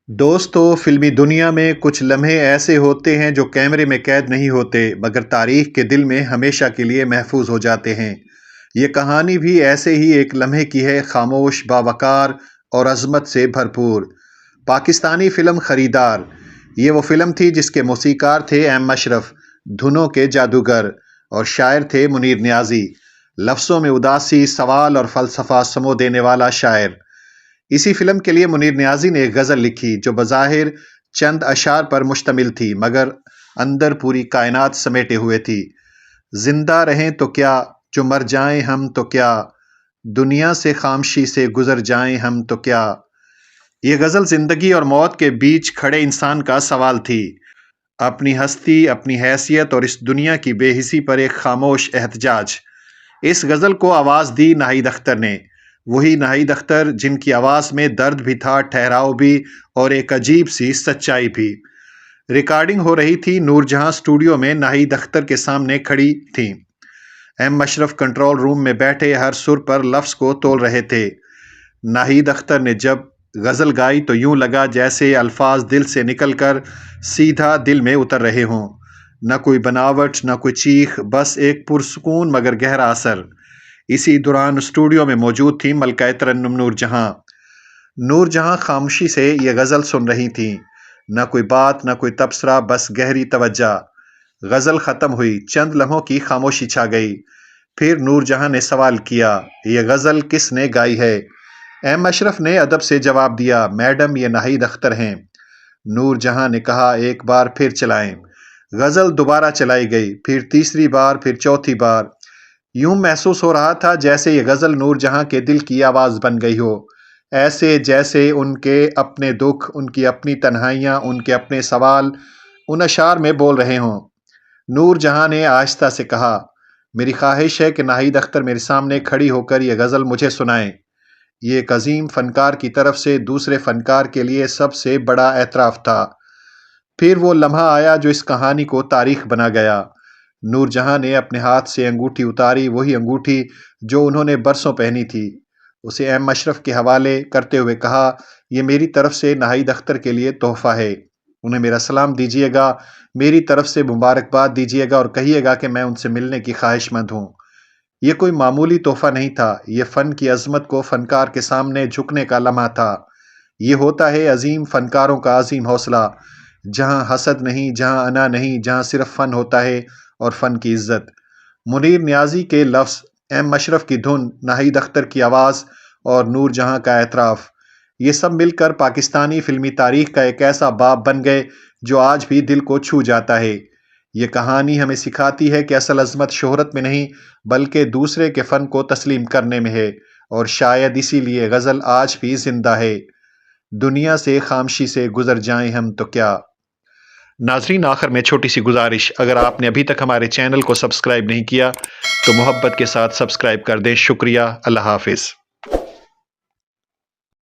دوستو، فلمی دنیا میں کچھ لمحے ایسے ہوتے ہیں جو کیمرے میں قید نہیں ہوتے مگر تاریخ کے دل میں ہمیشہ کے لیے محفوظ ہو جاتے ہیں۔ یہ کہانی بھی ایسے ہی ایک لمحے کی ہے، خاموش، باوقار اور عظمت سے بھرپور۔ پاکستانی فلم خریدار، یہ وہ فلم تھی جس کے موسیقار تھے ایم اشرف، دھنوں کے جادوگر، اور شاعر تھے منیر نیازی، لفظوں میں اداسی، سوال اور فلسفہ سمو دینے والا شاعر۔ اسی فلم کے لیے منیر نیازی نے ایک غزل لکھی جو بظاہر چند اشعار پر مشتمل تھی مگر اندر پوری کائنات سمیٹے ہوئے تھی۔ زندہ رہیں تو کیا، جو مر جائیں ہم تو کیا، دنیا سے خاموشی سے گزر جائیں ہم تو کیا۔ یہ غزل زندگی اور موت کے بیچ کھڑے انسان کا سوال تھی، اپنی ہستی، اپنی حیثیت اور اس دنیا کی بے حسی پر ایک خاموش احتجاج۔ اس غزل کو آواز دی ناہید اختر نے، وہی ناہید اختر جن کی آواز میں درد بھی تھا، ٹھہراؤ بھی، اور ایک عجیب سی سچائی بھی۔ ریکارڈنگ ہو رہی تھی نور جہاں اسٹوڈیو میں، ناہید اختر کے سامنے کھڑی تھیں۔ ایم اشرف کنٹرول روم میں بیٹھے ہر سر پر لفظ کو تول رہے تھے۔ ناہید اختر نے جب غزل گائی تو یوں لگا جیسے الفاظ دل سے نکل کر سیدھا دل میں اتر رہے ہوں، نہ کوئی بناوٹ، نہ کوئی چیخ، بس ایک پرسکون مگر گہرا اثر۔ اسی دوران اسٹوڈیو میں موجود تھی ملکہ ترنم نور جہاں۔ نور جہاں خاموشی سے یہ غزل سن رہی تھیں، نہ کوئی بات، نہ کوئی تبصرہ، بس گہری توجہ۔ غزل ختم ہوئی، چند لمحوں کی خاموشی چھا گئی، پھر نور جہاں نے سوال کیا، یہ غزل کس نے گائی ہے؟ ایم اشرف نے ادب سے جواب دیا، میڈم یہ ناہید اختر ہیں۔ نور جہاں نے کہا، ایک بار پھر چلائیں۔ غزل دوبارہ چلائی گئی، پھر تیسری بار، پھر چوتھی بار۔ یوں محسوس ہو رہا تھا جیسے یہ غزل نور جہاں کے دل کی آواز بن گئی ہو، ایسے جیسے ان کے اپنے دکھ، ان کی اپنی تنہائیاں، ان کے اپنے سوال ان اشعار میں بول رہے ہوں۔ نور جہاں نے آہستہ سے کہا، میری خواہش ہے کہ ناہید اختر میرے سامنے کھڑی ہو کر یہ غزل مجھے سنائیں۔ یہ ایک عظیم فنکار کی طرف سے دوسرے فنکار کے لیے سب سے بڑا اعتراف تھا۔ پھر وہ لمحہ آیا جو اس کہانی کو تاریخ بنا گیا۔ نور جہاں نے اپنے ہاتھ سے انگوٹھی اتاری، وہی انگوٹھی جو انہوں نے برسوں پہنی تھی، اسے ایم اشرف کے حوالے کرتے ہوئے کہا، یہ میری طرف سے ناہید اختر کے لیے تحفہ ہے، انہیں میرا سلام دیجیے گا، میری طرف سے مبارکباد دیجیے گا اور کہیے گا کہ میں ان سے ملنے کی خواہش مند ہوں۔ یہ کوئی معمولی تحفہ نہیں تھا، یہ فن کی عظمت کو فنکار کے سامنے جھکنے کا لمحہ تھا۔ یہ ہوتا ہے عظیم فنکاروں کا عظیم حوصلہ، جہاں حسد نہیں، جہاں انا نہیں، جہاں صرف فن ہوتا ہے اور فن کی عزت۔ منیر نیازی کے لفظ، ایم اشرف کی دھن، ناہید اختر کی آواز اور نور جہاں کا اعتراف، یہ سب مل کر پاکستانی فلمی تاریخ کا ایک ایسا باب بن گئے جو آج بھی دل کو چھو جاتا ہے۔ یہ کہانی ہمیں سکھاتی ہے کہ اصل عظمت شہرت میں نہیں بلکہ دوسرے کے فن کو تسلیم کرنے میں ہے، اور شاید اسی لیے غزل آج بھی زندہ ہے، دنیا سے خاموشی سے گزر جائیں ہم تو کیا۔ ناظرین، آخر میں چھوٹی سی گزارش، اگر آپ نے ابھی تک ہمارے چینل کو سبسکرائب نہیں کیا تو محبت کے ساتھ سبسکرائب کر دیں۔ شکریہ، اللہ حافظ۔